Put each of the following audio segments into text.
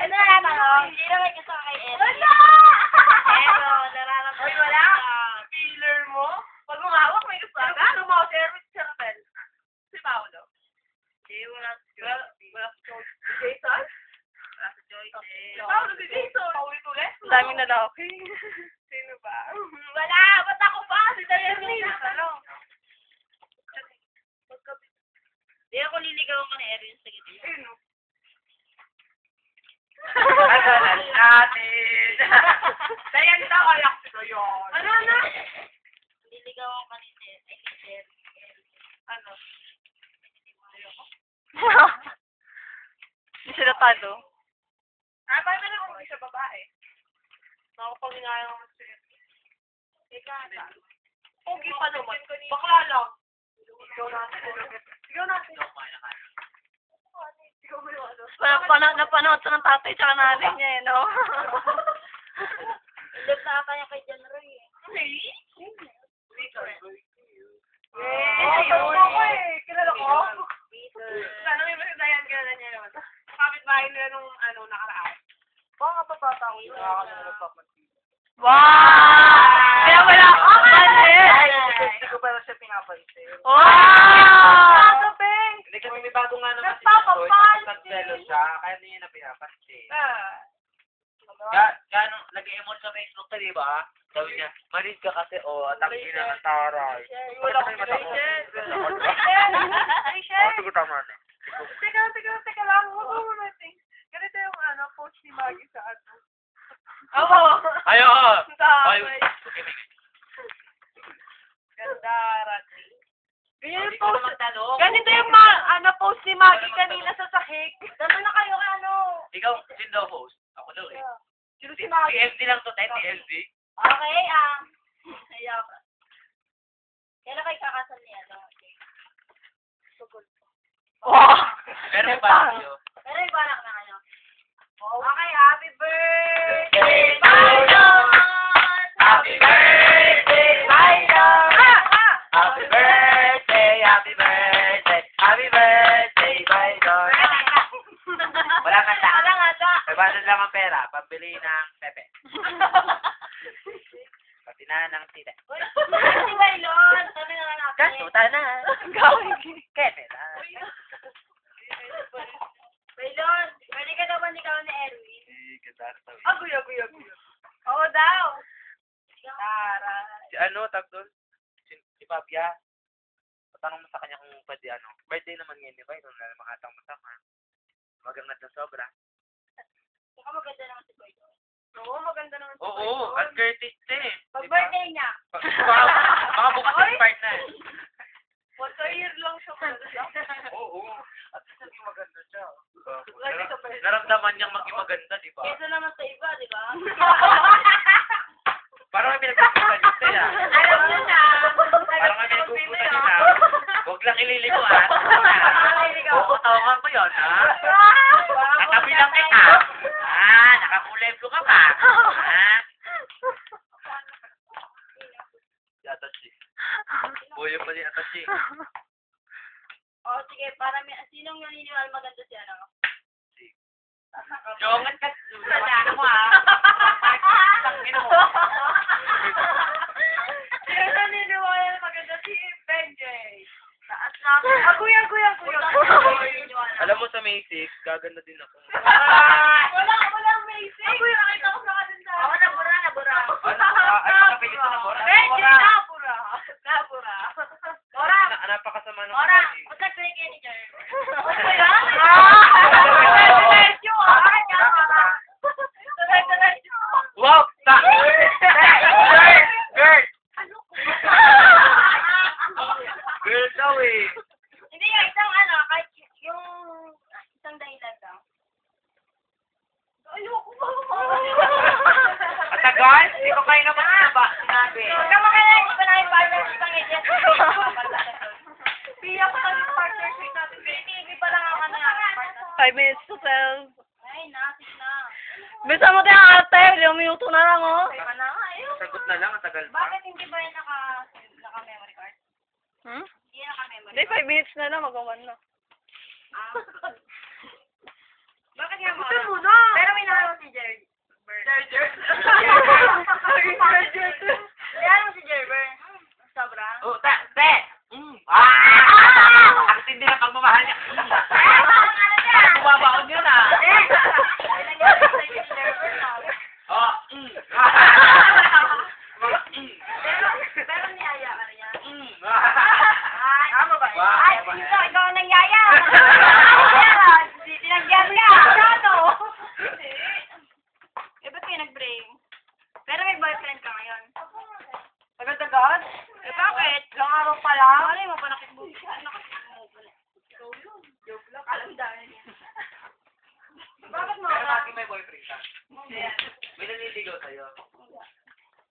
Ano na tanong? Hindi naman gusto ka kay Ellie. Wala! Pero, nararamdaman Ay, wala. Feeler mo? Pag umawak, may gusto ka. Ano mo, service sa hotel? Si Paolo. Hindi, wala si Wala Joyce. si Jason? Wala si Joyce eh. Paolo si Jason. Paulit-ulit. Ang daming lalaki. Sino ba? Wala! Ba't ako pa? Si Darlene. Tanong. Hindi ako liligawan ka ni Erin sa gitna. Sino? Asalan natin. Dayan daw, alak ko yun. Ano na? Liligawan ka ni Erin. Ano? Hindi sila talo. Ah, paano na kung hindi siya babae? Nakapangingayang ako siya. Ikaw na. Pogi pa naman. Bakla lang. Ikaw natin. Ikaw natin. Ikaw mo yung ano. Napanood sa ng tatay tsaka nanay niya eh, no? Ilog na kaya kay John Roy eh. Ayun ako eh. Kilala ko. Peter. Sana may mas Dayan kilala niya naman. Kapit-bahay nila nung nakaraan. Baka kapapata ko yun. Wow! Kaya wala ka Hindi ko pa siya pinapansin. Wow! Hindi kasi may bago nga naman si Nagpapapansin. Joy, tapos nagselo siya, kaya hindi niya na pinapansin. Gano'ng nag-emote sa Facebook ka, di ba? Sabi niya, marid ka kasi, atangin na ng taray. Wala ko Sige, tama na. Teka lang. Huwag mo natin. Ganito yung post ni Maggie sa ano. Oo. Ayo! Sa Ay, Ganda, Rati. Ganyan yung hindi ko post. na magtanong. Ganito yung post ni Maggie kanina sa sahig. Dama na kayo kay ano. Ikaw, sino daw host? Ako daw eh. Sino si Maggie? TLD lang to, TLD. Okay, ayaw ka. Kailan kayo kakasal niya? Wow! Pero may parang yun. Pero iba na kayo. Okay, happy birthday! Byron! Happy birthday, Byron! Happy birthday, happy birthday, happy birthday, Byron! Wala ka sa. Wala nga sa. May banan lang ang pera, pambili ng pepe. Pati na ng tita. Si Bailon! Sabi na lang natin. Kasuta na. Kepe na. Bailon! Pwede ka daw ba ikaw ni Erwin? Ganda na tawid. Agoy. Oo daw. Tara. Si tag doon? Si Pabia. Patanong mo sa kanya kung pwede birthday naman ngayon ni Byron, wala namang atang masama. Magangat na sobra. Baka maganda naman si Bailon. Oo, maganda naman. Oo, at Curtis eh. Pag birthday niya. Baka bukas yung part na. Once a year lang siya. Oo. At naging maganda siya. Lagi sa birthday. Naramdaman niyang maging maganda, di ba? Kesa naman sa iba, di ba? Parang may pinagkukutan yun sa'yo. Alam mo na. Parang may pinagkukutan yun ha. Huwag lang ililigo ha. Kukutawan ko yun ha. Katabi lang kita. Nakakulay blue ka pa. Si Atachi. Buyo pa si Atachi. O, sige, para sinong naniniwala maganda siya, no? Jongan ka. Wala mo ha. Tangin mo. Sino naniniwala na maganda si Benjay? Taas na. Agoy. Alam mo sa Macy's, gaganda din ako. Walang amazing. Agoy, nakita ko sa kanila. Ako, nabura. Napakapilit na Bora. Benjay, nabura. Ora. Napakasama ng Ora, kapatid. what's that great any term? Ano yan? Diretso, Diretso. Wow! Girl! Girl daw eh. Hindi, yung isang kahit yung isang dahilan daw. Ayoko ba? Matagal? Hindi ko kayo naman sinabi. Kama ka na, iba na yung partner isang agent. Piyak pa yung partnership natin. TV pa lang ako na partner. 5 minutes to 12. Ay, nasis na. Bisa mo tayo ate, 1 minuto na lang oh. Ay, na nga, ayun. Sagot na lang, ang tagal pa. Bakit hindi ba yung naka-memory card? Hmm? Hindi naka-memory Hindi, card. 5 minutes na lang, magawan na. Bakit nga mo? Sagutin mo na. Pero may Merger. Kaya mo si Jerber. Sobra. Oh, te! Ah! Ang tindi ng pagmamahal niya. Bumabaon yun ah. Oh, Pero niyaya ka rin yan. Ay, Tama ba yan? Wow. Ay, ikaw ang nangyaya. Tinagyan ka. Ano? Eh, ba't kayo nag-break? Pero may boyfriend ka ngayon. Agad-agad? Eh, bakit? Ilang araw pa lang? Malay mo pa nakikbubi. Ikaw yun. Joke lang. Alam dahil niya. Bakit mo? pero bakit may boyfriend ka? May naniligaw sa'yo.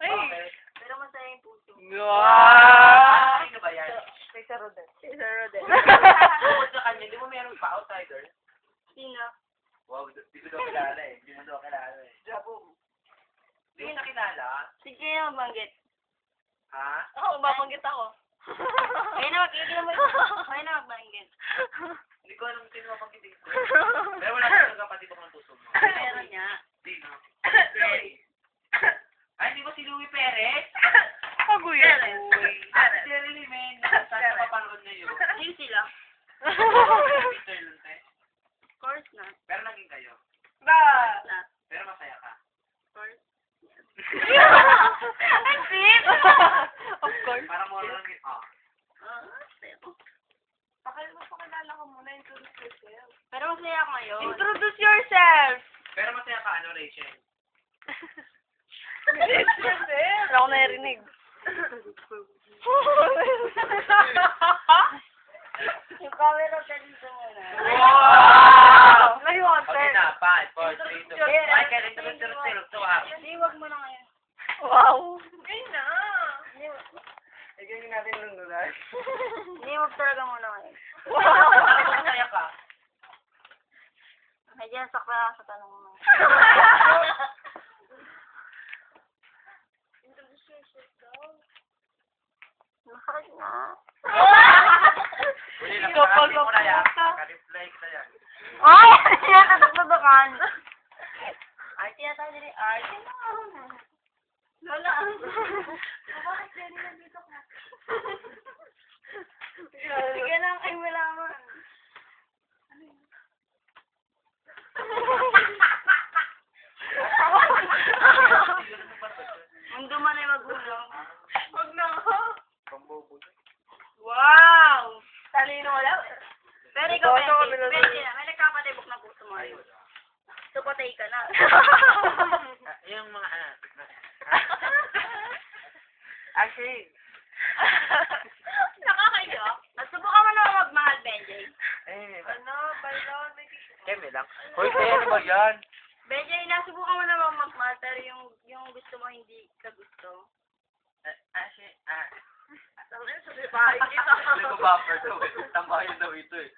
Ay! Bakit? Pero masaya yung puso. Wow! Sino ba yan? Kay Sir Rodel. Si Sir Rodel. Bukod sa kanya, di mo meron pa outsider? Sino? Wow, di ko daw kilala eh. Di mo daw kilala eh. Jabo. Di mo na kilala? Sige na mabanggit. Ha? Oo, babanggit ako. Kaya na magbanggit. Hindi ko alam sino mapagkitig ko. Pero wala ka ng kapatid ko ng puso mo. Meron niya. Sino? Ay, di ba si Louie Perez? Kaguya. Ah, si Jerry Limen. Sana papanood na yun. Sino sila? Peter Lunte. Of course na. Pero naging kayo. Ba? Na. Pero masaya ka. Of course. Ang sweet! Of course. Para mo lang yun. Pero. Pakilala ka muna, introduce yourself. Pero masaya ako ngayon. Introduce yourself! Pero masaya ka, ano, Rachel? Introduce yourself! Wala ko narinig. Yung camera ka dito muna. Wow! Layuan, Okay na, 5, 4, 3, 2, I can introduce yourself to us. Hindi, wag mo na ngayon. Wow! Ngayon na! Igawin natin nung nulan. Hindi, wag talaga muna ngayon. Ano masaya ka? Medyo sakla sa tanong mo. Introduce yourself daw. Masakit na. Uli lang, Ikaw marami pag- mo na yan. Ka-reply kita yan. Ay! Tinatagdagan. Ay, tinatawag din ay. Lola. Bakit Jenny nandito ka? Sige lang kayo malaman. Mundo man ay magulang. Wag na! Pambobo. Wow! Talino wala. Pero ikaw, Ito, Benji, ito, Benji na, may nagkakatibok na puso mo ayun. So, patay ka na. Yung mga actually, Nakakaya. At subukan mo naman magmahal, Benji. Ano? Bailon? May keme lang. Hoy, kaya ano ba yan? Benji, nasubukan mo naman magmahal, pero yung gusto mo hindi ka gusto. Actually, sabi bahay kita. Hindi ko buffer daw eh. Tambahin daw ito eh.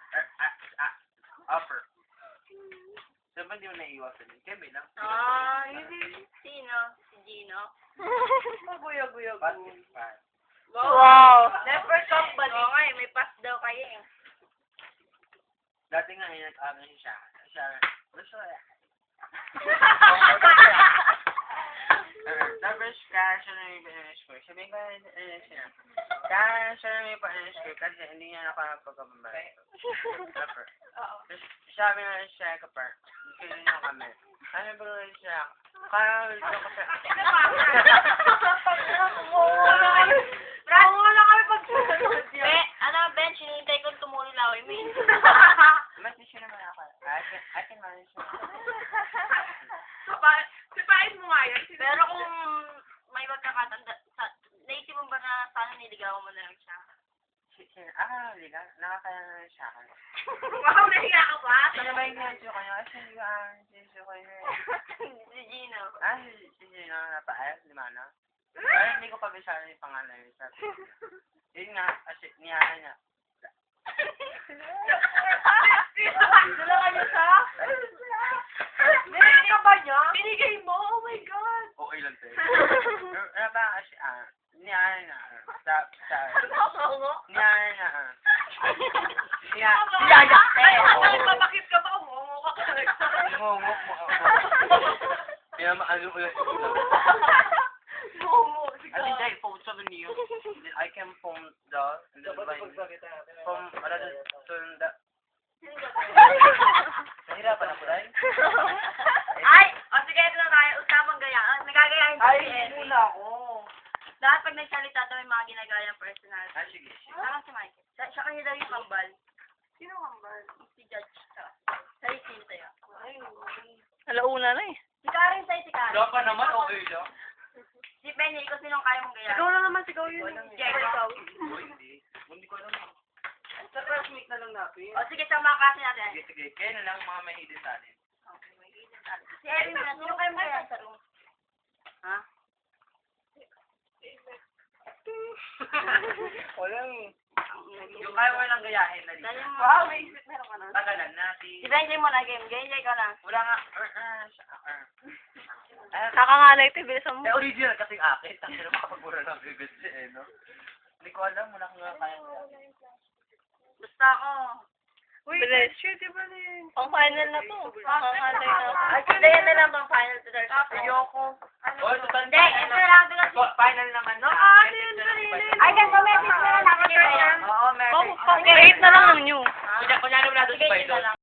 Upper. Sabi hindi mo naiwasan yun. Keme lang. Hindi. Sino? Si Gino. Maguya-guya. Basket fan. Wow! Never company. Oo nga, may pass daw kayo eh. Dati nga nag-ano siya. Gusto ya. Tapos siya na may pa-NS ko. Sabihin ko siya. Siya na may pa-NS ko kasi hindi niya nakapagpapabay. Tapos, sabi nga siya kapar. Kaya niya kami. Ano ba siya? Kaya gusto ko siya. Wala kami pagsusunod yan. Ben, sinintay ko tumuli laway mo yun. Mas siya naman ako. I can manage siya. Sipain mo nga yan. Pero kung may magkakatanda, naisip mo ba na sana niligawan mo na lang siya? Liga. Nakakaya na siya. Wow, nahiya ka ba? Ano ba yung nandiyo kayo? Kasi hindi ko kayo. Si Gino. Si Gino napaayos, di ba na? Pero hindi ko pa bisara yung pangalan niya. Yun nga, kasi niyahan niya. Dala ka niya sa? Binigay ka ba niya? Binigay mo? Oh my God! Okay lang tayo. Ano ba kasi, niyahan niya. Niyahan niya. Ay, nagpapakit ka ba? Umungo ka talaga. Ngungok mo. Kaya maano ko yung Momo. I think I phone 7 years. I can phone the from another turn the nahirapan ako dahil. Ay! O sige, ito na tayo. Usapang gayaan. Nagagayahin ko si Ellie. ako. Lahat pag nagsalita daw may mga ginagayang personal. Ah, sige. Parang si Michael. Siya kanya daw yung kambal. Sino kambal? Si Judge. Sa'yo, sino sa'yo? Alauna na eh. Si Karen sa'yo, si Karen. Wala pa naman, okay lang. Si Penny, ikaw sinong kaya mong gayaan? Ikaw lang naman, sigaw yun. Jericho. Oh, hindi ko alam. Sa classmate na lang natin. O sige, sa mga kasi natin. Sige, sige. Kaya na lang mga may hidden talent. Okay, may hidden talent. Si Erin na, sino kayo mo gayaan sa room? Ha? Walang. Yung kaya mo lang gayahin na Dali dito. mo. Wow, may isip meron ka na. Tagalan na si... Si Benji mo na game. Game ka na. Wala nga. Kakangalay ito, bilisan mo. Eh, original kasing akin. Tapos na makapagmura ng bibit siya eh, no? Hindi ko alam. Wala ko nga kaya. Basta ako. Bilis. Pang final na to. Kakangalay na. Ay, hindi yan na lang pang final to their Ayoko. Oh, total. Hindi, ito na lang doon. Final naman, no? Ay, ganito, message na lang. Oo, meron. Pang 8 na lang ng new. Kunyari wala doon si Sige, yun Paidol. na lang.